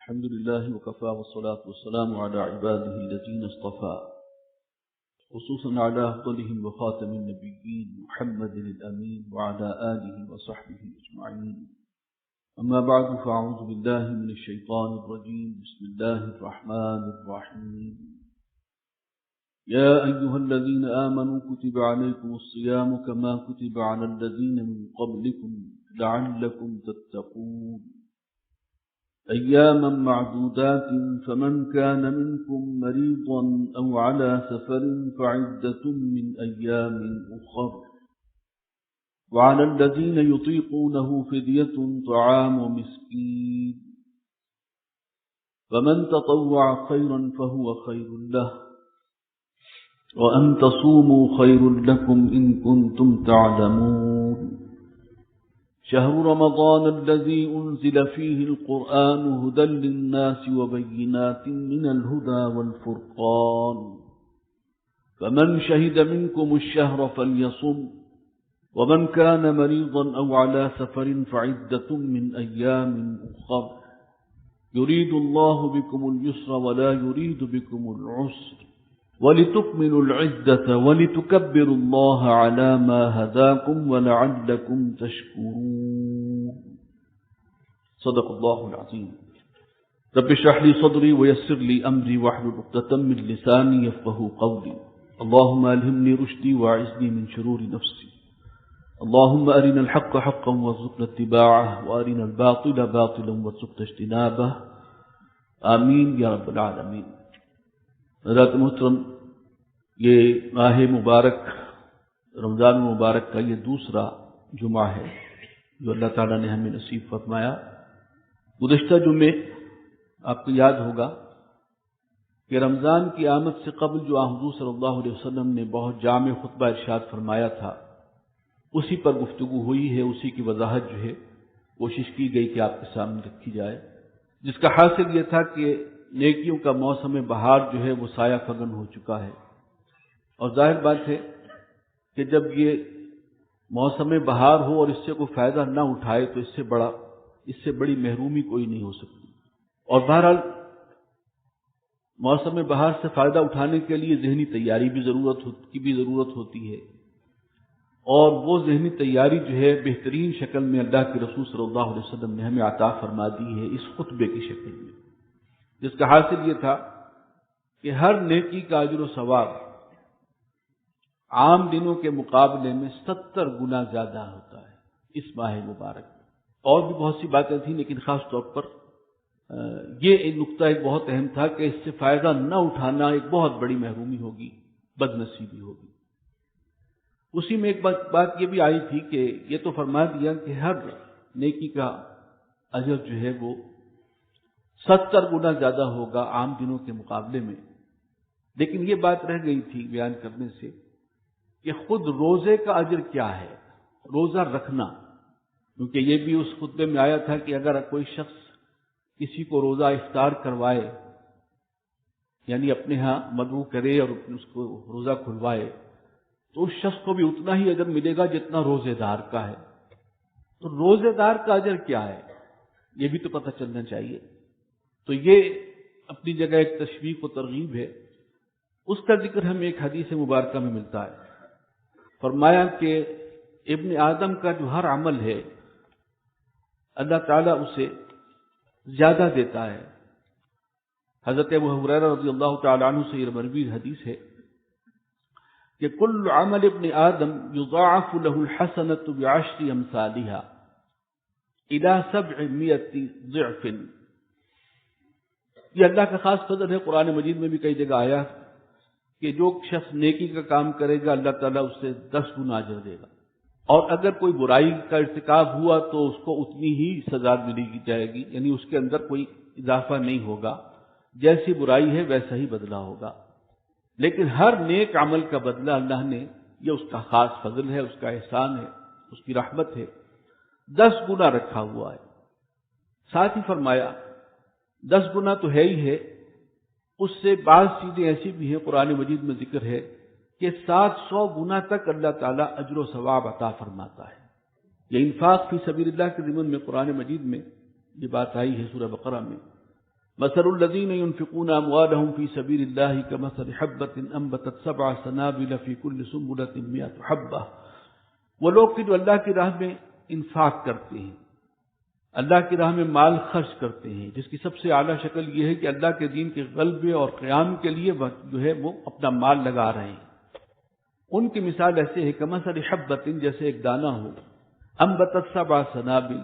الحمد لله وكفى والصلاة والسلام على عباده الذين اصطفى خصوصا على أفضلهم وخاتم النبيين محمد الأمين وعلى آله وصحبه أجمعين. أما بعد فأعوذ بالله من الشيطان الرجيم. بسم الله الرحمن الرحيم. يا أيها الذين آمنوا كتب عليكم الصيام كما كتب على الذين من قبلكم لعلكم تتقون أياما معدودات فمن كان منكم مريضا أو على سفر فعدة من أيام أخر وعلى الذين يطيقونه فدية طعام مسكين فمن تطوع خيرا فهو خير له وأن تصوموا خير لكم إن كنتم تعلمون. شهر رمضان الذي أنزل فيه القرآن هدى للناس وبينات من الهدى والفرقان فمن شهد منكم الشهر فليصم ومن كان مريضا أو على سفر فعدة من أيام أخر يريد الله بكم اليسر ولا يريد بكم العسر ولتكملوا العدة ولتكبروا الله على ما هداكم ولعلكم تشكرون. صدق الله العظيم. رب اشرح لي صدري ويسر لي أمري واحلل عقدة من لساني يفقهوا قولي. اللهم ألهمني رشدي وأعذني من شرور نفسي. اللهم أرنا الحق حقا وارزقنا اتباعه وأرنا الباطل باطلا وارزقنا اجتنابه. آمین یا رب العالمین. حضرات محترم، یہ ماہ مبارک رمضان مبارک کا یہ دوسرا جمعہ ہے جو اللہ تعالیٰ نے ہمیں نصیب فرمایا. گزشتہ جمعے آپ کو یاد ہوگا کہ رمضان کی آمد سے قبل جو حضور صلی اللہ علیہ وسلم نے بہت جامع خطبہ ارشاد فرمایا تھا، اسی پر گفتگو ہوئی ہے، اسی کی وضاحت جو ہے کوشش کی گئی کہ آپ کے سامنے رکھی جائے، جس کا حاصل یہ تھا کہ نیکیوں کا موسم بہار جو ہے وہ سایہ فگن ہو چکا ہے. اور ظاہر بات ہے کہ جب یہ موسم بہار ہو اور اس سے کوئی فائدہ نہ اٹھائے تو اس سے بڑی محرومی کوئی نہیں ہو سکتی. اور بہرحال موسم بہار سے فائدہ اٹھانے کے لیے ذہنی تیاری بھی ضرورت ہوتی ہے، اور وہ ذہنی تیاری جو ہے بہترین شکل میں اللہ کے رسول صلی اللہ علیہ وسلم نے ہمیں عطا فرما دی ہے اس خطبے کی شکل میں، جس کا حاصل یہ تھا کہ ہر نیکی کا اجر و ثواب عام دنوں کے مقابلے میں 70 گنا زیادہ ہوتا ہے اس ماہ مبارک میں. اور بھی بہت سی باتیں تھیں، لیکن خاص طور پر یہ نقطہ ایک بہت اہم تھا کہ اس سے فائدہ نہ اٹھانا ایک بہت بڑی محرومی ہوگی، بد نصیبی ہوگی. اسی میں ایک بات یہ بھی آئی تھی کہ یہ تو فرما دیا کہ ہر نیکی کا اجر جو ہے وہ 70 گنا زیادہ ہوگا عام دنوں کے مقابلے میں، لیکن یہ بات رہ گئی تھی بیان کرنے سے کہ خود روزے کا اجر کیا ہے، روزہ رکھنا. کیونکہ یہ بھی اس خطبے میں آیا تھا کہ اگر کوئی شخص کسی کو روزہ افطار کروائے، یعنی اپنے ہاں مدعو کرے اور اس کو روزہ کھلوائے، تو اس شخص کو بھی اتنا ہی اجر ملے گا جتنا روزے دار کا ہے. تو روزے دار کا اجر کیا ہے یہ بھی تو پتہ چلنا چاہیے. تو یہ اپنی جگہ ایک تشویق و ترغیب ہے. اس کا ذکر ہمیں ایک حدیث مبارکہ میں ملتا ہے. فرمایا کہ ابن آدم کا جو ہر عمل ہے اللہ تعالیٰ اسے زیادہ دیتا ہے. حضرت ابو ہریرہ رضی اللہ تعالیٰ عنہ سے یہ مروی حدیث ہے کہ کل عمل ابن آدم یضاعف له الحسنة بعشر امثالها الى 700 ضعف. یہ اللہ کا خاص فضل ہے. قرآن مجید میں بھی کئی جگہ آیا کہ جو شخص نیکی کا کام کرے گا اللہ تعالیٰ اس سے 10 گنا اجر دے گا، اور اگر کوئی برائی کا ارتکاب ہوا تو اس کو اتنی ہی سزا ملی جائے گی، یعنی اس کے اندر کوئی اضافہ نہیں ہوگا، جیسی برائی ہے ویسا ہی بدلہ ہوگا. لیکن ہر نیک عمل کا بدلہ اللہ نے، یہ اس کا خاص فضل ہے، اس کا احسان ہے، اس کی رحمت ہے، 10 گنا رکھا ہوا ہے. ساتھ ہی فرمایا 10 گنا تو ہے ہی ہے، اس سے بعض چیزیں ایسی بھی ہیں قرآن مجید میں ذکر ہے کہ 700 گنا تک اللہ تعالیٰ اجر و ثواب عطا فرماتا ہے. یہ انفاق فی سبیل اللہ کے ضمن میں قرآن مجید میں یہ بات آئی ہے سورہ بقرہ میں مثل الذین ينفقون اموالهم فی سبیل اللہ کمثل حبۃ انبتت 7 سنابل فی کل سنبلۃ 100 حبۃ، وہ لوگ کہ جو اللہ کی راہ میں انفاق کرتے ہیں، اللہ کی راہ میں مال خرچ کرتے ہیں، جس کی سب سے اعلیٰ شکل یہ ہے کہ اللہ کے دین کے غلبے اور قیام کے لیے جو ہے وہ اپنا مال لگا رہے ہیں، ان کی مثال ایسے ہے کمثل حبۃ، جیسے ایک دانہ ہو، انبتت 7 سنابل،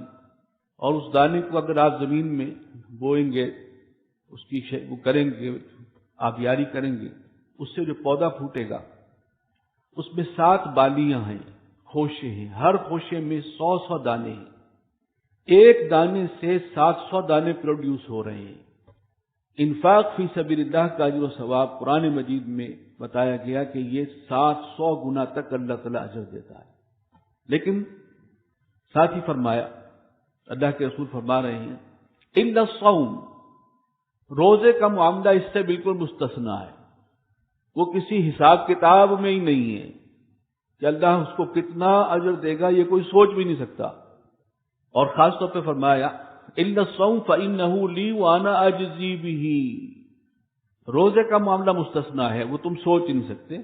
اور اس دانے کو اگر آپ زمین میں بوئیں گے، اس کی وہ کریں گے، آبیاری کریں گے، اس سے جو پودا پھوٹے گا اس میں 7 بالیاں ہیں، خوشے ہیں، ہر خوشے میں 100 دانے ہیں، ایک دانے سے 700 دانے پروڈیوس ہو رہے ہیں۔ انفاق فی سبیل اللہ کا اجر و ثواب قرآن مجید میں بتایا گیا کہ یہ 700 گنا تک اللہ تعالیٰ اجر دیتا ہے، لیکن ساتھ ہی فرمایا، اللہ کے رسول فرما رہے ہیں الا الصوم، روزے کا معاملہ اس سے بالکل مستثنا ہے، وہ کسی حساب کتاب میں ہی نہیں ہے کہ اللہ اس کو کتنا اجر دے گا، یہ کوئی سوچ بھی نہیں سکتا، اور خاص طور پہ فرمایا الا الصوم فانه لی وانا اجزی به، روزے کا معاملہ مستثنا ہے، وہ تم سوچ نہیں سکتے،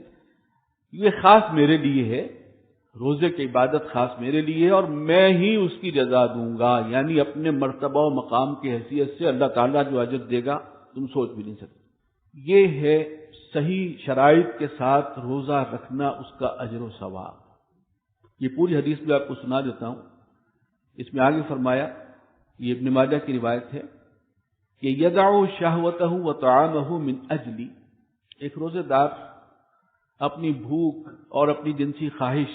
یہ خاص میرے لیے ہے، روزے کی عبادت خاص میرے لیے ہے اور میں ہی اس کی جزا دوں گا، یعنی اپنے مرتبہ و مقام کی حیثیت سے اللہ تعالیٰ جو اجر دے گا تم سوچ بھی نہیں سکتے۔ یہ ہے صحیح شرائط کے ساتھ روزہ رکھنا، اس کا اجر و ثواب۔ یہ پوری حدیث میں آپ کو سنا دیتا ہوں۔ اس میں آگے فرمایا، یہ ابن ماجہ کی روایت ہے کہ یدع شہوتہ وطعامہ من اجلی، ایک روزے دار اپنی بھوک اور اپنی جنسی خواہش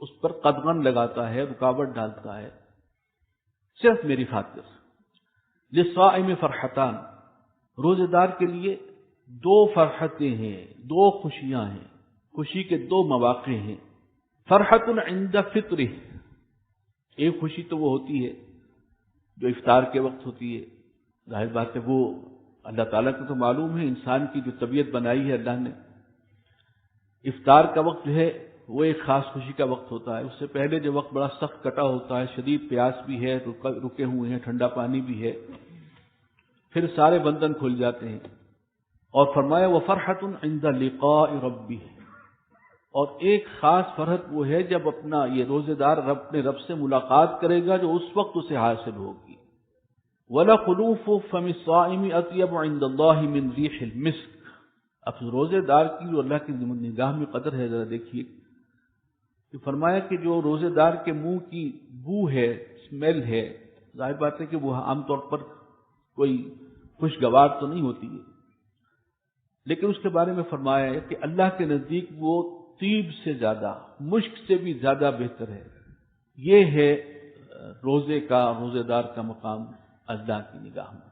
اس پر قدغن لگاتا ہے، رکاوٹ ڈالتا ہے، صرف میری خاطر۔ للصائم فرحتان، روزے دار کے لیے 2 فرحتیں ہیں، 2 خوشیاں ہیں، خوشی کے 2 مواقع ہیں۔ فرحت عند فطرہ، ایک خوشی تو وہ ہوتی ہے جو افطار کے وقت ہوتی ہے، ظاہر بات ہے وہ اللہ تعالیٰ کو تو معلوم ہے، انسان کی جو طبیعت بنائی ہے اللہ نے، افطار کا وقت جو ہے وہ ایک خاص خوشی کا وقت ہوتا ہے، اس سے پہلے جو وقت بڑا سخت کٹا ہوتا ہے، شدید پیاس بھی ہے، رکے ہوئے ہیں، ٹھنڈا پانی بھی ہے، پھر سارے بندن کھل جاتے ہیں۔ اور فرمایا وفرحۃ عند لقاء ربہ، اور ایک خاص فرحت وہ ہے جب اپنا یہ روزے دار اپنے رب سے ملاقات کرے گا جو اس وقت اسے حاصل ہوگی۔ وَلَخُلُوفُ فَمِ الصَّائِمِ أَطْيَبُ عِندَ اللَّهِ مِنْ رِيحِ الْمِسْكِ، اب روزے دار کی جو اللہ کی نگاہ میں قدر ہے، ذرا دیکھیے کہ فرمایا کہ جو روزے دار کے منہ کی بو ہے، اسمیل ہے، ظاہر بات ہے کہ وہ عام طور پر کوئی خوشگوار تو نہیں ہوتی ہے، لیکن اس کے بارے میں فرمایا ہے کہ اللہ کے نزدیک وہ طیب سے زیادہ، مشک سے بھی زیادہ بہتر ہے۔ یہ ہے روزے کا، روزے دار کا مقام اللہ کی نگاہ میں۔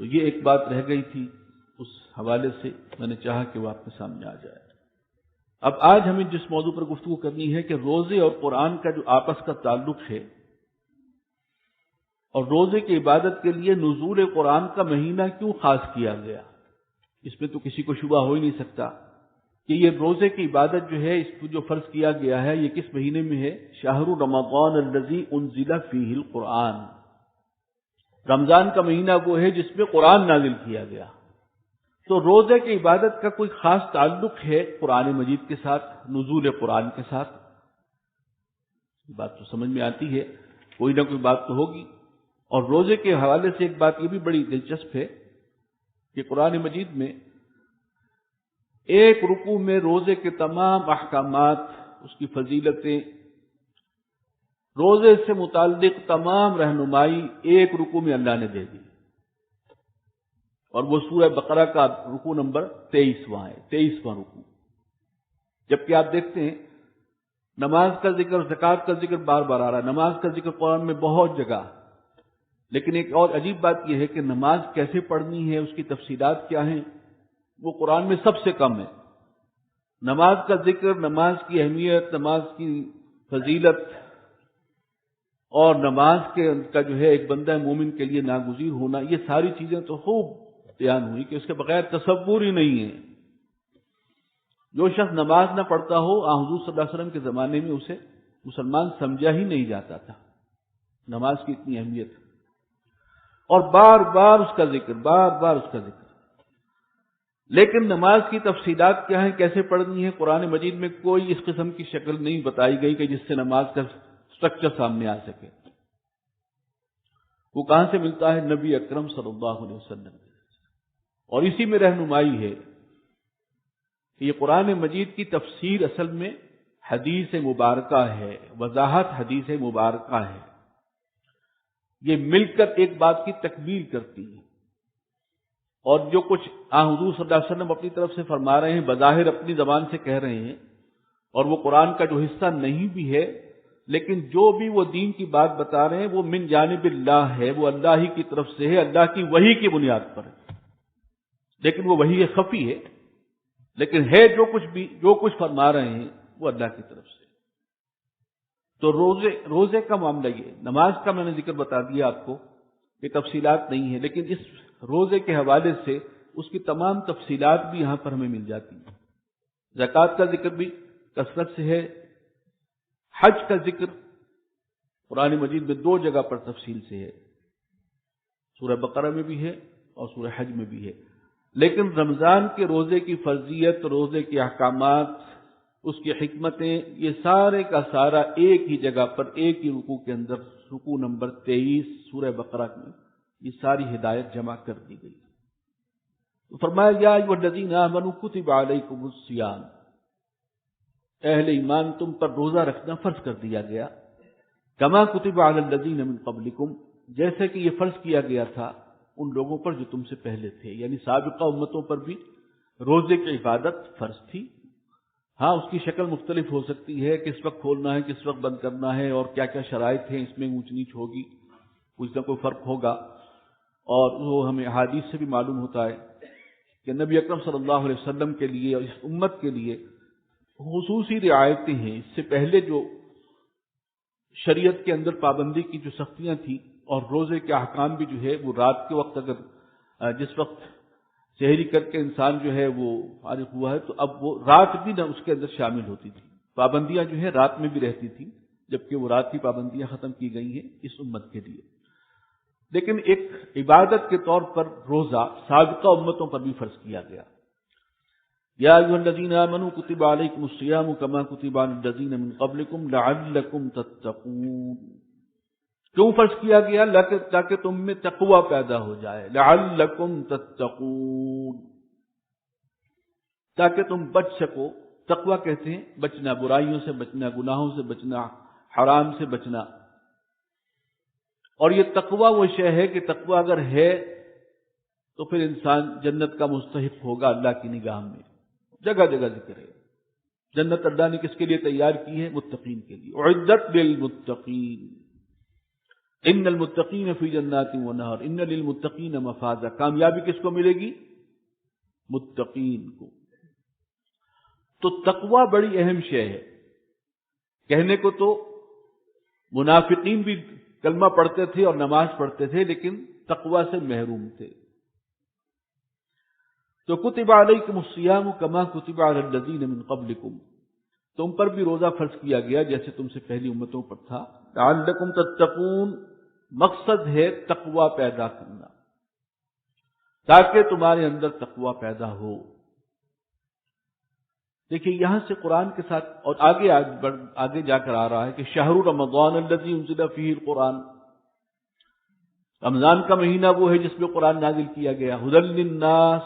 تو یہ ایک بات رہ گئی تھی، اس حوالے سے میں نے چاہا کہ وہ آپ کے سامنے آ جائے۔ اب آج ہمیں جس موضوع پر گفتگو کرنی ہے کہ روزے اور قرآن کا جو آپس کا تعلق ہے، اور روزے کی عبادت کے لیے نزول قرآن کا مہینہ کیوں خاص کیا گیا، اس میں تو کسی کو شبہ ہو ہی نہیں سکتا کہ یہ روزے کی عبادت جو ہے، اس کو جو فرض کیا گیا ہے، یہ کس مہینے میں ہے؟ شہر رمضان الذی انزل فیہ القرآن، رمضان کا مہینہ وہ ہے جس میں قرآن نازل کیا گیا۔ تو روزے کی عبادت کا کوئی خاص تعلق ہے قرآن مجید کے ساتھ، نزول قرآن کے ساتھ؟ یہ بات تو سمجھ میں آتی ہے، کوئی نہ کوئی بات تو ہوگی۔ اور روزے کے حوالے سے ایک بات یہ بھی بڑی دلچسپ ہے کہ قرآن مجید میں ایک رکوع میں روزے کے تمام احکامات، اس کی فضیلتیں، روزے سے متعلق تمام رہنمائی ایک رکوع میں اللہ نے دے دی، اور وہ سورہ بقرہ کا رکوع نمبر 23واں ہے، 23واں رکوع۔ جبکہ آپ دیکھتے ہیں نماز کا ذکر، زکوٰۃ کا ذکر بار بار آ رہا ہے، نماز کا ذکر قرآن میں بہت جگہ، لیکن ایک اور عجیب بات یہ ہے کہ نماز کیسے پڑھنی ہے، اس کی تفصیلات کیا ہیں، وہ قرآن میں سب سے کم ہے۔ نماز کا ذکر، نماز کی اہمیت، نماز کی فضیلت، اور نماز کا جو ہے ایک بندہ مومن کے لیے ناگزیر ہونا، یہ ساری چیزیں تو خوب بیان ہوئی کہ اس کے بغیر تصور ہی نہیں ہے۔ جو شخص نماز نہ پڑھتا ہو، حضور صلی اللہ علیہ وسلم کے زمانے میں اسے مسلمان سمجھا ہی نہیں جاتا تھا، نماز کی اتنی اہمیت۔ اور بار بار اس کا ذکر، بار بار اس کا ذکر۔ لیکن نماز کی تفصیلات کیا ہیں، کیسے پڑھنی ہے، قرآن مجید میں کوئی اس قسم کی شکل نہیں بتائی گئی کہ جس سے نماز کا اسٹرکچر سامنے آ سکے۔ وہ کہاں سے ملتا ہے؟ نبی اکرم صلی اللہ علیہ وسلم، اور اسی میں رہنمائی ہے کہ یہ قرآن مجید کی تفسیر اصل میں حدیث مبارکہ ہے، وضاحت حدیث مبارکہ ہے، یہ مل کر ایک بات کی تکمیل کرتی ہے۔ اور جو کچھ حضور صلی اللہ علیہ وسلم اپنی طرف سے فرما رہے ہیں، بظاہر اپنی زبان سے کہہ رہے ہیں، اور وہ قرآن کا جو حصہ نہیں بھی ہے، لیکن جو بھی وہ دین کی بات بتا رہے ہیں وہ من جانب اللہ ہے، وہ اللہ ہی کی طرف سے ہے، اللہ کی وحی کی بنیاد پر ہے، لیکن وہ وحی خفی ہے، لیکن ہے جو کچھ فرما رہے ہیں وہ اللہ کی طرف سے۔ تو روزے کا معاملہ یہ، نماز کا میں نے ذکر بتا دیا آپ کو، یہ تفصیلات نہیں ہے، لیکن اس روزے کے حوالے سے اس کی تمام تفصیلات بھی یہاں پر ہمیں مل جاتی ہیں۔ زکوٰۃ کا ذکر بھی کثرت سے ہے، حج کا ذکر قرآن مجید میں 2 جگہ پر تفصیل سے ہے، سورہ بقرہ میں بھی ہے اور سورہ حج میں بھی ہے۔ لیکن رمضان کے روزے کی فرضیت، روزے کے احکامات، اس کی حکمتیں، یہ سارے کا سارا ایک ہی جگہ پر، ایک ہی رکوع کے اندر، رکوع نمبر 23 سورہ بقرہ میں یہ ساری ہدایت جمع کر دی گئی۔ تو فرمایا یا ایھا الذین آمنوا کتب علیکم الصیام، اہل ایمان تم پر روزہ رکھنا فرض کر دیا گیا، کما کتب علی الذین من قبلکم، جیسے کہ یہ فرض کیا گیا تھا ان لوگوں پر جو تم سے پہلے تھے، یعنی سابقہ امتوں پر بھی روزے کی عبادت فرض تھی۔ ہاں اس کی شکل مختلف ہو سکتی ہے، کس وقت کھولنا ہے، کس وقت بند کرنا ہے، اور کیا کیا شرائط ہیں، اس میں اونچ نیچ ہوگی، کچھ نہ کوئی فرق ہوگا، اور وہ ہمیں احادیث سے بھی معلوم ہوتا ہے کہ نبی اکرم صلی اللہ علیہ وسلم کے لیے اور اس امت کے لیے خصوصی رعایتیں ہیں۔ اس سے پہلے جو شریعت کے اندر پابندی کی جو سختیاں تھیں، اور روزے کے احکام بھی جو ہے وہ رات کے وقت، اگر جس وقت سحری کر کے انسان جو ہے وہ فارغ ہوا ہے تو اب وہ رات بھی نہ اس کے اندر شامل ہوتی تھی، پابندیاں جو ہے رات میں بھی رہتی تھیں، جبکہ وہ رات کی پابندیاں ختم کی گئی ہیں اس امت کے لیے۔ لیکن ایک عبادت کے طور پر روزہ سابقہ امتوں پر بھی فرض کیا گیا۔ یا ایھا الذین آمنوا کتب علیکم الصیام کما کتب علی الذین من قبلکم لعلکم تتقون، کیوں فرض کیا گیا؟ تاکہ تم میں تقوی پیدا ہو جائے، لعلکم تتقون، تاکہ تم بچ سکو۔ تقوی کہتے ہیں بچنا، برائیوں سے بچنا، گناہوں سے بچنا، حرام سے بچنا۔ اور یہ تقوی وہ شے ہے کہ تقوی اگر ہے تو پھر انسان جنت کا مستحق ہوگا اللہ کی نگاہ میں۔ جگہ جگہ ذکر ہے، جنت اللہ نے کس کے لیے تیار کی ہے؟ متقین کے لیے، اعدت للمتقین، ان المتقین فی جنات ونہر، ان للمتقین مفازا۔ کامیابی کس کو ملے گی؟ متقین کو۔ تو تقوی بڑی اہم شے ہے۔ کہنے کو تو منافقین بھی کلمہ پڑھتے تھے اور نماز پڑھتے تھے، لیکن تقوی سے محروم تھے۔ تو کتب علیکم الصیام کما کتب علی الذین من قبلکم، تم پر بھی روزہ فرض کیا گیا جیسے تم سے پہلی امتوں پر تھا، لعلکم تتقون، مقصد ہے تقوی پیدا کرنا، تاکہ تمہارے اندر تقوی پیدا ہو۔ دیکھیے یہاں سے قرآن کے ساتھ اور آگے جا کر آ رہا ہے کہ شہر رمضان الذی انزل فیہ القرآن، رمضان کا مہینہ وہ ہے جس میں قرآن نازل کیا گیا، ھدی للناس،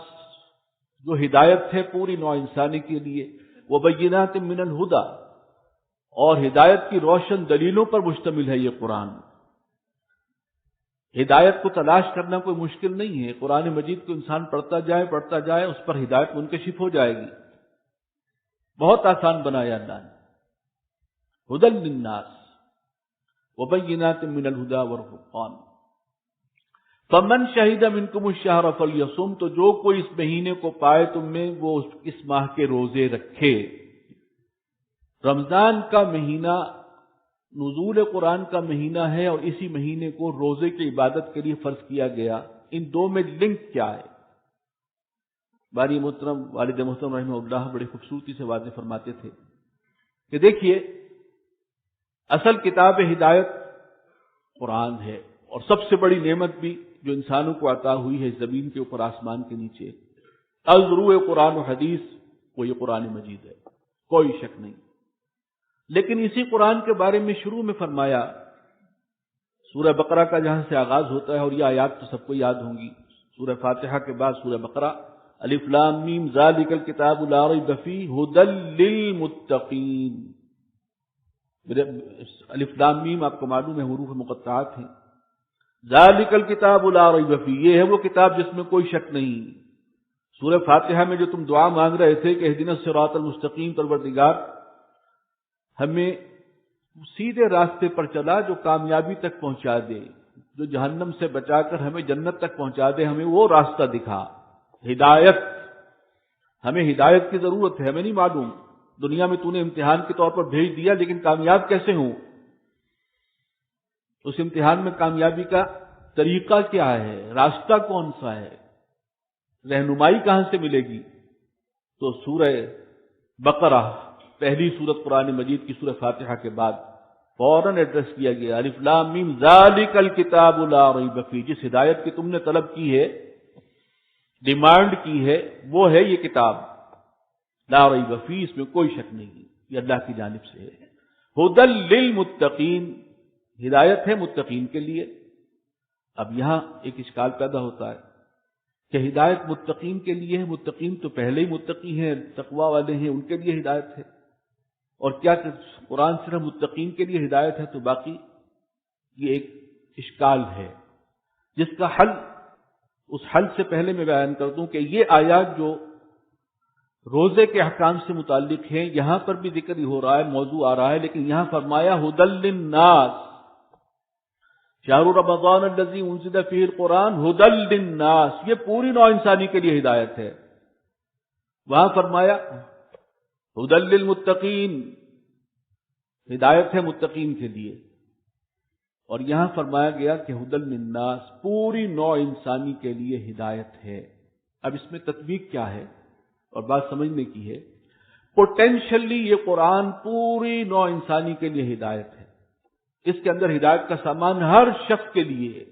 جو ہدایت ہے پوری نوع انسانی کے لیے، وبینات من الہدی، اور ہدایت کی روشن دلیلوں پر مشتمل ہے یہ قرآن۔ ہدایت کو تلاش کرنا کوئی مشکل نہیں ہے، قرآن مجید کو انسان پڑھتا جائے اس پر ہدایت منکشف ہو جائے گی، بہت آسان بنایا اللہ نے۔ ھدی للناس وبینات من الہدی والفرقان، فمن شہد منکم الشہر فلیصم، تو جو کوئی اس مہینے کو پائے تم میں وہ اس ماہ کے روزے رکھے۔ رمضان کا مہینہ نزول قرآن کا مہینہ ہے، اور اسی مہینے کو روزے کی عبادت کے لیے فرض کیا گیا۔ ان دو میں لنک کیا ہے؟ باری محترم والد محترم رحمہ اللہ بڑی خوبصورتی سے واضح فرماتے تھے کہ دیکھیے اصل کتاب ہدایت قرآن ہے، اور سب سے بڑی نعمت بھی جو انسانوں کو عطا ہوئی ہے زمین کے اوپر آسمان کے نیچے، الروح قرآن و حدیث، وہ یہ قرآن مجید ہے، کوئی شک نہیں۔ لیکن اسی قرآن کے بارے میں شروع میں فرمایا، سورہ بقرہ کا جہاں سے آغاز ہوتا ہے، اور یہ آیات تو سب کو یاد ہوں گی، سورہ فاتحہ کے بعد سورہ بقرہ، الف لام میم ذالک الکتاب لا ریب فیہ ھدی للمتقین۔ الف لام میم آپ کو معلوم ہے حروف مقطعات ہیں۔ ذالک الکتاب لا ریب فیہ، یہ ہے وہ کتاب جس میں کوئی شک نہیں۔ سورہ فاتحہ میں جو تم دعا مانگ رہے تھے کہ اہدنا الصراط المستقیم، پروردگار ہمیں سیدھے راستے پر چلا جو کامیابی تک پہنچا دے، جو جہنم سے بچا کر ہمیں جنت تک پہنچا دے، ہمیں وہ راستہ دکھا۔ ہدایت، ہمیں ہدایت کی ضرورت ہے، ہمیں نہیں معلوم دنیا میں تو نے امتحان کے طور پر بھیج دیا، لیکن کامیاب کیسے ہوں؟ اس امتحان میں کامیابی کا طریقہ کیا ہے، راستہ کون سا ہے، رہنمائی کہاں سے ملے گی؟ تو سورہ بقرہ پہلی سورت قرآن مجید کی سورہ فاتحہ کے بعد فوراً ایڈریس کیا گیا، الف لام میم ذالک الکتاب لا ریب فیہ، جس ہدایت کی تم نے طلب کی ہے، ڈیمانڈ کی ہے، وہ ہے یہ کتاب، لا ریب فیہ، اس میں کوئی شک نہیں، یہ اللہ کی جانب سے ہے۔ ھدی للمتقین، ہدایت ہے متقین کے لیے۔ اب یہاں ایک اشکال پیدا ہوتا ہے کہ ہدایت متقین کے لیے ہے، متقین تو پہلے ہی متقی ہیں، تقوی والے ہیں، ان کے لیے ہدایت ہے، اور کیا کہ قرآن صرف متقین کے لیے ہدایت ہے؟ تو باقی یہ ایک اشکال ہے جس کا حل، اس حل سے پہلے میں بیان کر دوں کہ یہ آیات جو روزے کے احکام سے متعلق ہیں، یہاں پر بھی ذکر ہی ہو رہا ہے، موضوع آ رہا ہے، لیکن یہاں فرمایا ھدی للناس، شہر رمضان الذی انزل فیہ القرآن ھدی للناس، یہ پوری نوع انسانی کے لیے ہدایت ہے۔ وہاں فرمایا ھدی للمتقین، ہدایت ہے متقین کے لیے، اور یہاں فرمایا گیا کہ ھدی للناس، پوری نوع انسانی کے لیے ہدایت ہے۔ اب اس میں تطبیق کیا ہے اور بات سمجھنے کی ہے۔ پوٹینشلی یہ قرآن پوری نوع انسانی کے لیے ہدایت ہے، اس کے اندر ہدایت کا سامان ہر شخص کے لیے ہے،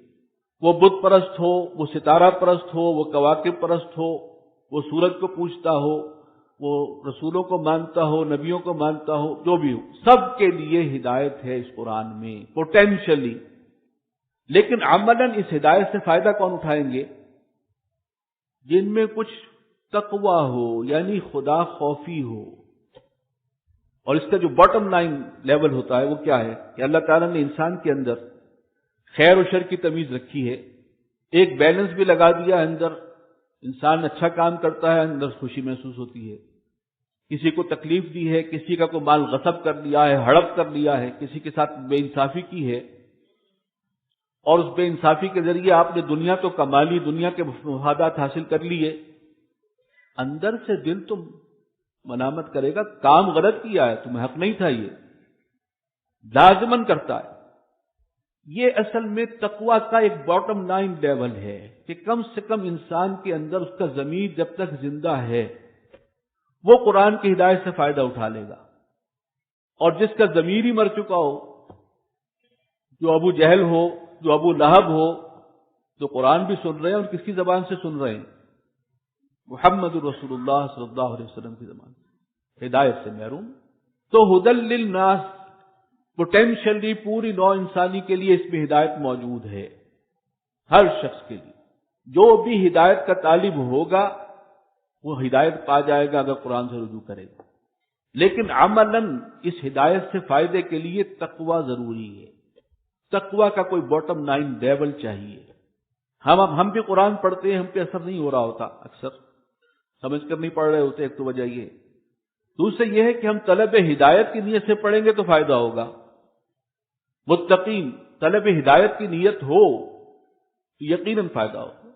وہ بت پرست ہو، وہ ستارہ پرست ہو، وہ کواکب پرست ہو، وہ سورج کو پوجتا ہو، وہ رسولوں کو مانتا ہو، نبیوں کو مانتا ہو، جو بھی ہو، سب کے لیے ہدایت ہے اس قرآن میں پوٹینشلی۔ لیکن عملاً اس ہدایت سے فائدہ کون اٹھائیں گے؟ جن میں کچھ تقوی ہو، یعنی خدا خوفی ہو۔ اور اس کا جو باٹم لائن لیول ہوتا ہے وہ کیا ہے کہ اللہ تعالیٰ نے انسان کے اندر خیر و شر کی تمیز رکھی ہے، ایک بیلنس بھی لگا دیا ہے اندر، انسان اچھا کام کرتا ہے اندر خوشی محسوس ہوتی ہے، کسی کو تکلیف دی ہے، کسی کا کوئی مال غصب کر لیا ہے، ہڑپ کر لیا ہے، کسی کے ساتھ بے انصافی کی ہے، اور اس بے انصافی کے ذریعے آپ نے دنیا تو کما لی، دنیا کے مفادات حاصل کر لیے، اندر سے دل تو ملامت کرے گا، کام غلط کیا ہے، تمہیں حق نہیں تھا، یہ لازماً کرتا ہے۔ یہ اصل میں تقوی کا ایک باٹم لائن لیول ہے کہ کم سے کم انسان کے اندر اس کا ضمیر جب تک زندہ ہے وہ قرآن کی ہدایت سے فائدہ اٹھا لے گا، اور جس کا ضمیر ہی مر چکا ہو، جو ابو جہل ہو، جو ابو لہب ہو، جو قرآن بھی سن رہے ہیں اور کس کی زبان سے سن رہے ہیں؟ محمد رسول اللہ صلی اللہ علیہ وسلم کی زبان سے، ہدایت سے محروم۔ تو ھدی للناس، پوٹینشلی پوری نوع انسانی کے لیے اس میں ہدایت موجود ہے، ہر شخص کے لیے جو بھی ہدایت کا طالب ہوگا وہ ہدایت پا جائے گا اگر قرآن سے رجوع کرے گا۔ لیکن عملاً اس ہدایت سے فائدے کے لیے تقوی ضروری ہے، تقوی کا کوئی باٹم لائن لیول چاہیے۔ ہم بھی قرآن پڑھتے ہیں، ہم پہ اثر نہیں ہو رہا ہوتا، اکثر سمجھ کر نہیں پڑھ رہے ہوتے، ایک تو وجہ یہ۔ دوسرے یہ ہے کہ ہم طلب ہدایت کی نیت سے پڑھیں گے تو فائدہ ہوگا، متقین طلب ہدایت کی نیت ہو تو یقیناً فائدہ ہوگا۔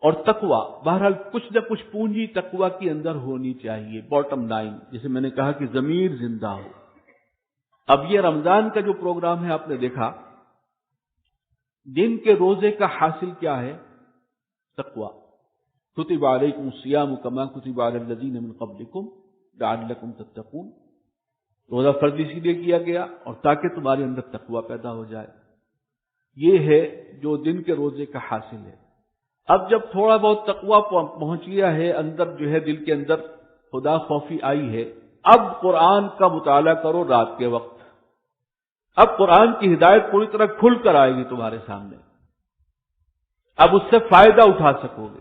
اور تقوی، بہرحال کچھ نہ کچھ پونجی تقوی کے اندر ہونی چاہیے، باٹم لائن، جسے میں نے کہا کہ ضمیر زندہ ہو۔ اب یہ رمضان کا جو پروگرام ہے آپ نے دیکھا، دن کے روزے کا حاصل کیا ہے؟ تقوی۔ کتب علیکم الصیام کما کتب علی الذین من قبلکم لعلکم تتقون، روزہ فرض اسی لیے کیا گیا اور تاکہ تمہارے اندر تقوی پیدا ہو جائے۔ یہ ہے جو دن کے روزے کا حاصل ہے۔ اب جب تھوڑا بہت تقویٰ پہنچ گیا ہے، اندر جو ہے دل کے اندر خدا خوفی آئی ہے، اب قرآن کا مطالعہ کرو رات کے وقت۔ اب قرآن کی ہدایت پوری طرح کھل کر آئے گی تمہارے سامنے، اب اس سے فائدہ اٹھا سکو گے۔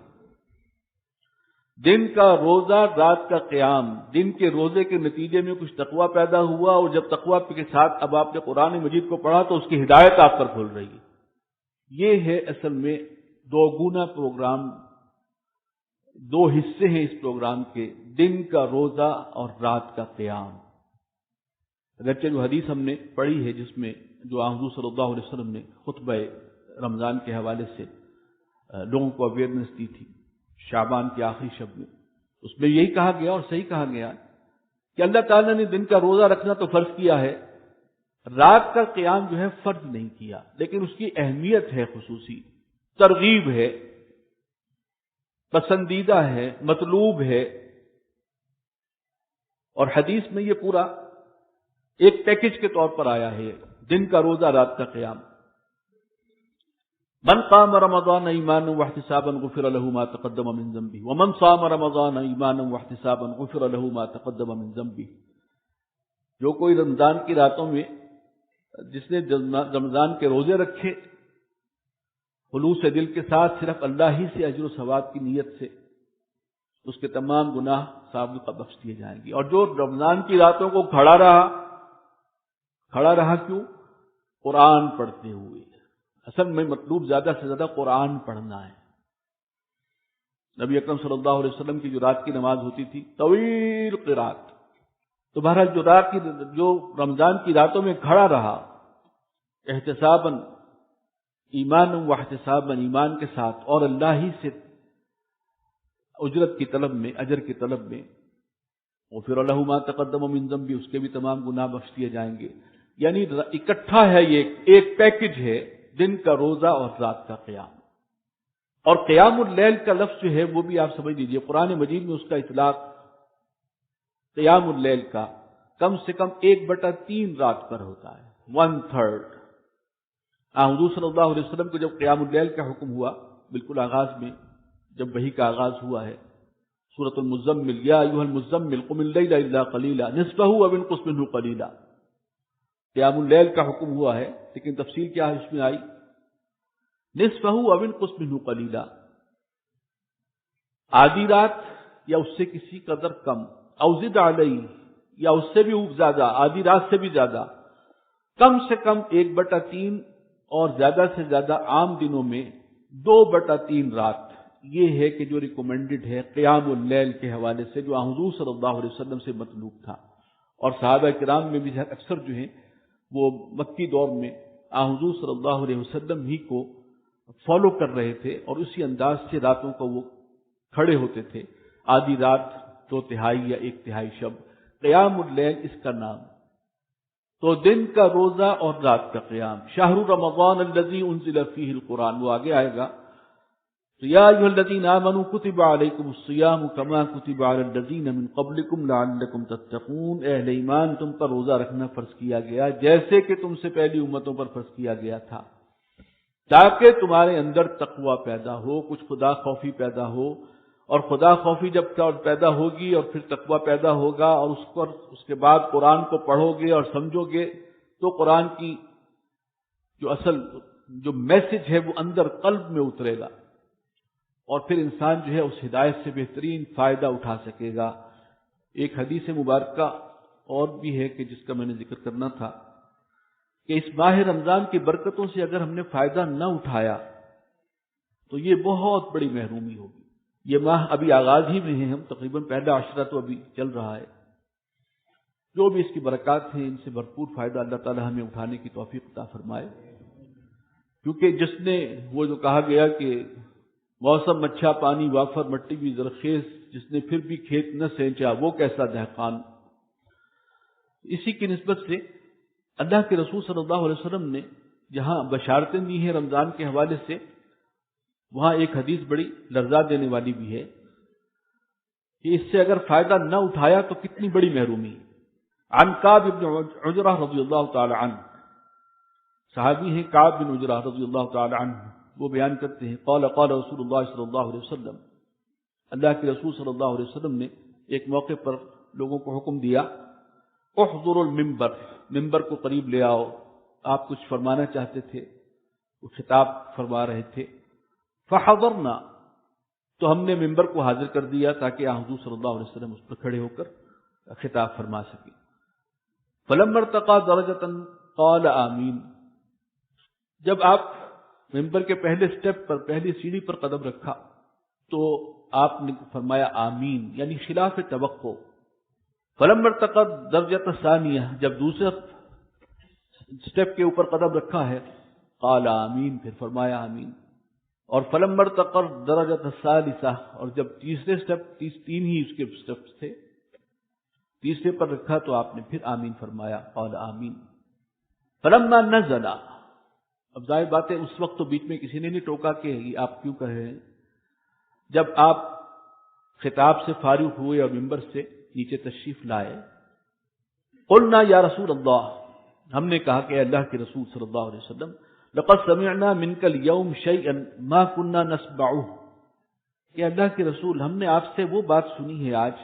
دن کا روزہ، رات کا قیام، دن کے روزے کے نتیجے میں کچھ تقویٰ پیدا ہوا، اور جب تقویٰ کے ساتھ اب آپ نے قرآن مجید کو پڑھا تو اس کی ہدایت آپ پر کھل رہی ہے۔ یہ ہے اصل میں دو گنا پروگرام، دو حصے ہیں اس پروگرام کے، دن کا روزہ اور رات کا قیام۔ اگرچہ جو حدیث ہم نے پڑھی ہے جس میں جو حضور صلی اللہ علیہ وسلم نے خطبہ رمضان کے حوالے سے لوگوں کو اویئرنس دی تھی شعبان کے آخری شب میں، اس میں یہی کہا گیا اور صحیح کہا گیا کہ اللہ تعالیٰ نے دن کا روزہ رکھنا تو فرض کیا ہے، رات کا قیام جو ہے فرض نہیں کیا، لیکن اس کی اہمیت ہے، خصوصی ترغیب ہے، پسندیدہ ہے، مطلوب ہے۔ اور حدیث میں یہ پورا ایک پیکج کے طور پر آیا ہے، دن کا روزہ، رات کا قیام۔ من قام رمضان ایمانا واحتسابا غفر له ما تقدم من ذنبه ومن صام رمضان ایمانا واحتسابا غفر له ما تقدم من ذنبه۔ جو کوئی رمضان کی راتوں میں جس نے رمضان کے روزے رکھے خلوص دل کے ساتھ، صرف اللہ ہی سے اجر و ثواب کی نیت سے، اس کے تمام گناہ سابقہ بخش دیے جائیں گے۔ اور جو رمضان کی راتوں کو کھڑا رہا کیوں؟ قرآن پڑھتے ہوئے۔ اصل میں مطلوب زیادہ سے زیادہ قرآن پڑھنا ہے۔ نبی اکرم صلی اللہ علیہ وسلم کی جو رات کی نماز ہوتی تھی طویل قرات، تو بہرحال جو رمضان کی راتوں میں کھڑا رہا احتسابا ایمان و احتسابا، ایمان کے ساتھ اور اللہ ہی سے اجرت کی طلب میں، اجر کی طلب میں، غفر له ما تقدم من ذنبه، اس کے بھی تمام گناہ بخش دیے جائیں گے۔ یعنی اکٹھا ہے، یہ ایک پیکج ہے، دن کا روزہ اور رات کا قیام۔ اور قیام اللیل کا لفظ جو ہے وہ بھی آپ سمجھ لیجئے، قرآن مجید میں اس کا اطلاق قیام اللیل کا کم سے کم 1/3 رات پر ہوتا ہے، 1/3۔ حضور صلی اللہ علیہ وسلم کو جب قیام اللیل کا حکم ہوا، بالکل آغاز میں جب وحی کا آغاز ہوا ہے، سورۃ المزمل، یا ایھا المزمل قم اللیل الا قلیلا نصفہ او انقص منہ قلیلا، قیام اللیل کا حکم ہوا ہے، لیکن تفصیل کیا ہے اس میں آئی، نصفہ او انقص منہ قلیلا، آدھی رات یا اس سے کسی قدر کم، او زد علیہ، یا اس سے بھی زیادہ، آدھی رات سے بھی زیادہ، کم سے کم 1/3 اور زیادہ سے زیادہ عام دنوں میں 2/3 رات۔ یہ ہے کہ جو ریکمینڈڈ ہے قیام اللیل کے حوالے سے، جو حضور صلی اللہ علیہ وسلم سے مطلوب تھا۔ اور صحابہ کرام میں بھی اکثر جو ہیں وہ مکی دور میں حضور صلی اللہ علیہ وسلم ہی کو فالو کر رہے تھے، اور اسی انداز سے راتوں کو وہ کھڑے ہوتے تھے، آدھی رات، 2/3 یا 1/3 شب، قیام اللیل اس کا نام۔ تو دن کا روزہ اور رات کا قیام، شہر رمضان الذی انزل فیہ القرآن، وہ آگے آئے گا، یا ایھا الذین آمنوا کتب علیکم الصیام کما کتب علی الذین من قبلکم لعلکم تتقون، اہل ایمان تم پر روزہ رکھنا فرض کیا گیا جیسے کہ تم سے پہلی امتوں پر فرض کیا گیا تھا، تاکہ تمہارے اندر تقوی پیدا ہو، کچھ خدا خوفی پیدا ہو۔ اور خدا خوفی جب پیدا ہوگی اور پھر تقوی پیدا ہوگا، اور اس کے بعد قرآن کو پڑھو گے اور سمجھو گے، تو قرآن کی جو اصل جو میسج ہے وہ اندر قلب میں اترے گا، اور پھر انسان جو ہے اس ہدایت سے بہترین فائدہ اٹھا سکے گا۔ ایک حدیث مبارکہ اور بھی ہے کہ جس کا میں نے ذکر کرنا تھا، کہ اس ماہ رمضان کی برکتوں سے اگر ہم نے فائدہ نہ اٹھایا تو یہ بہت بڑی محرومی ہوگی۔ یہ ماہ ابھی آغاز ہی میں ہے، ہم تقریباً پہلا عشرہ تو ابھی چل رہا ہے، جو بھی اس کی برکات ہیں ان سے بھرپور فائدہ اللہ تعالی ہمیں اٹھانے کی توفیق عطا فرمائے۔ کیونکہ جس نے وہ جو کہا گیا کہ موسم اچھا پانی وافر مٹی بھی زرخیز، جس نے پھر بھی کھیت نہ سینچا وہ کیسا دہقان، اسی کی نسبت سے اللہ کے رسول صلی اللہ علیہ وسلم نے جہاں بشارتیں دی ہیں رمضان کے حوالے سے، وہاں ایک حدیث بڑی لرزا دینے والی بھی ہے کہ اس سے اگر فائدہ نہ اٹھایا تو کتنی بڑی محرومی۔ عن کعب بن عجرہ رضی اللہ تعالی عنہ، صحابی ہیں کعب بن عجرہ رضی اللہ تعالی عنہ، وہ بیان کرتے ہیں قال قال رسول اللہ صلی اللہ علیہ وسلم، اللہ کے رسول صلی اللہ علیہ وسلم نے ایک موقع پر لوگوں کو حکم دیا، احضروا المنبر، ممبر کو قریب لے آؤ. آپ کچھ فرمانا چاہتے تھے، وہ خطاب فرما رہے تھے. فحضرنا، تو ہم نے ممبر کو حاضر کر دیا تاکہ حضور صلی اللہ علیہ وسلم اس پر کھڑے ہو کر خطاب فرما سکیں. فلما ارتقى درجة قال آمین، جب آپ ممبر کے پہلے سٹیپ پر، پہلی سیڑھی پر قدم رکھا تو آپ نے فرمایا آمین، یعنی خلاف توقع. فلما ارتقى درجة ثانیہ، جب دوسرے سٹیپ کے اوپر قدم رکھا ہے قال آمین، پھر فرمایا آمین. اور فلما ارتقى درجة ثالثہ، اور جب تیسرے سٹیپ، تین ہی اس کے سٹیپس تھے، تیسرے پر رکھا تو آپ نے پھر آمین فرمایا، قال آمین. فلما نزل، اب ظاہر بات ہے اس وقت تو بیچ میں کسی نے نہیں ٹوکا کہ یہ آپ کیوں کہہ رہے ہیں. جب آپ خطاب سے فارغ ہوئے اور ممبر سے نیچے تشریف لائے، قلنا یا رسول اللہ، ہم نے کہا کہ اللہ کے رسول صلی اللہ علیہ وسلم، لقد سمعنا منك اليوم شيئا ما كنا نسمعه، کہ اللہ کے رسول ہم نے آپ سے وہ بات سنی ہے آج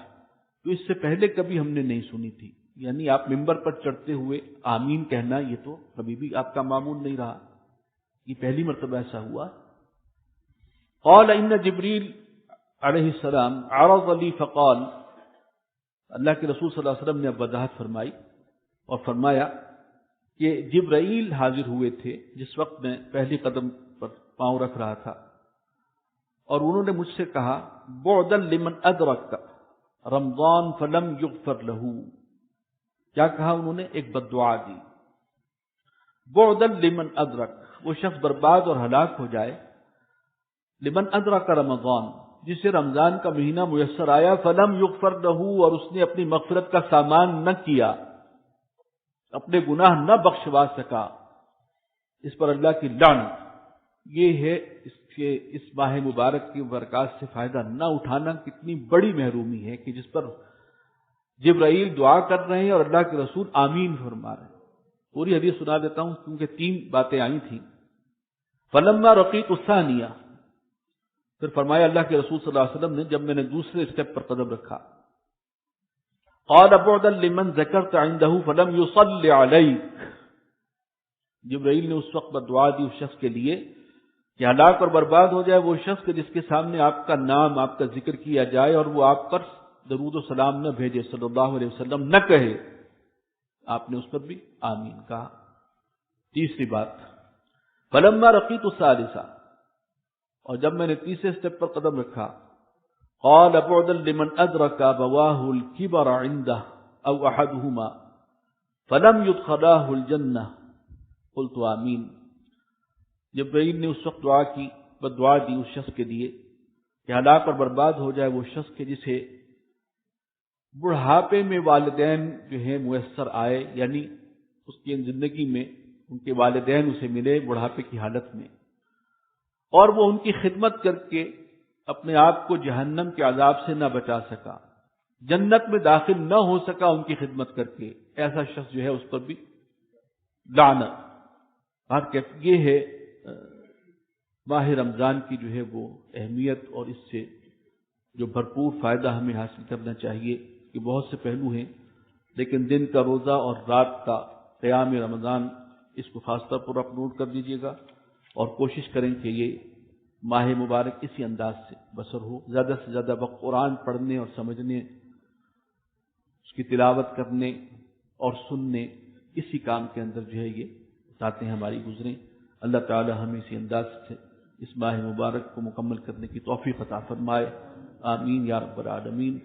جو اس سے پہلے کبھی ہم نے نہیں سنی تھی. یعنی آپ ممبر پر چڑھتے ہوئے آمین کہنا یہ تو کبھی بھی آپ کا معمول نہیں رہا، یہ پہلی مرتبہ ایسا ہوا. قال ان جبریل علیہ السلام عرض لی فقال، اللہ کے رسول صلی اللہ علیہ وسلم نے وضاحت فرمائی اور فرمایا کہ جبرائیل حاضر ہوئے تھے جس وقت میں پہلی قدم پر پاؤں رکھ رہا تھا، اور انہوں نے مجھ سے کہا بعدا لمن ادرک رمضان فلم یغفر لہ. کیا کہا انہوں نے؟ ایک بد دعا دی، بعدا لمن ادرک، وہ شخص برباد اور ہلاک ہو جائے، لمن ادرک رمضان، جسے رمضان کا مہینہ میسر آیا، فلم یغفر لہ، اور اس نے اپنی مغفرت کا سامان نہ کیا، اپنے گناہ نہ بخشوا سکا، اس پر اللہ کی لعنت. یہ ہے اس ماہ مبارک کی برکات سے فائدہ نہ اٹھانا کتنی بڑی محرومی ہے کہ جس پر جبرائیل دعا کر رہے ہیں اور اللہ کے رسول آمین فرما رہے ہیں. پوری حدیث سنا دیتا ہوں کیونکہ 3 باتیں آئی تھیں. فلما رقیت الثانیہ، پھر فرمایا اللہ کے رسول صلی اللہ علیہ وسلم نے جب میں نے دوسرے سٹیپ پر قدم رکھا، قال بعدا لمن ذکرت عنده فلم يصل عليك، جبرائیل نے اس وقت دعا دی اس شخص کے لیے کہ ہلاک اور برباد ہو جائے وہ شخص جس کے سامنے آپ کا نام، آپ کا ذکر کیا جائے اور وہ آپ پر درود و سلام نہ بھیجے، صلی اللہ علیہ وسلم نہ کہے. آپ نے اس پر بھی آمین کہا. تیسری بات، فلما رقیت الثالثہ، اور جب میں نے تیسرے سٹیپ پر قدم رکھا، قال بعدا لمن ادرک ابواہ الکبر عنده او احدهما فلم يدخلاه الجنہ، قلت آمین. جبرائیل نے اس وقت دعا کی، بدعا دی اس شخص کے لیے کہ ہلاک اور برباد ہو جائے وہ شخص کے جسے بڑھاپے میں والدین جو ہیں میسر آئے، یعنی اس کی زندگی میں ان کے والدین اسے ملے بڑھاپے کی حالت میں، اور وہ ان کی خدمت کر کے اپنے آپ کو جہنم کے عذاب سے نہ بچا سکا، جنت میں داخل نہ ہو سکا ان کی خدمت کر کے، ایسا شخص جو ہے اس پر بھی لعنت. بات یہ ہے ماہ رمضان کی جو ہے وہ اہمیت اور اس سے جو بھرپور فائدہ ہمیں حاصل کرنا چاہیے کہ بہت سے پہلو ہیں، لیکن دن کا روزہ اور رات کا قیام رمضان اس کو خاص طور پر آپ نوٹ کر دیجیے گا اور کوشش کریں کہ یہ ماہ مبارک اسی انداز سے بسر ہو. زیادہ سے زیادہ وقت قرآن پڑھنے اور سمجھنے، اس کی تلاوت کرنے اور سننے، اسی کام کے اندر جو ہے یہ ساتیں ہماری گزریں. اللہ تعالی ہمیں اسی انداز سے اس ماہ مبارک کو مکمل کرنے کی توفیق عطا فرمائے. آمین یا رب العالمین.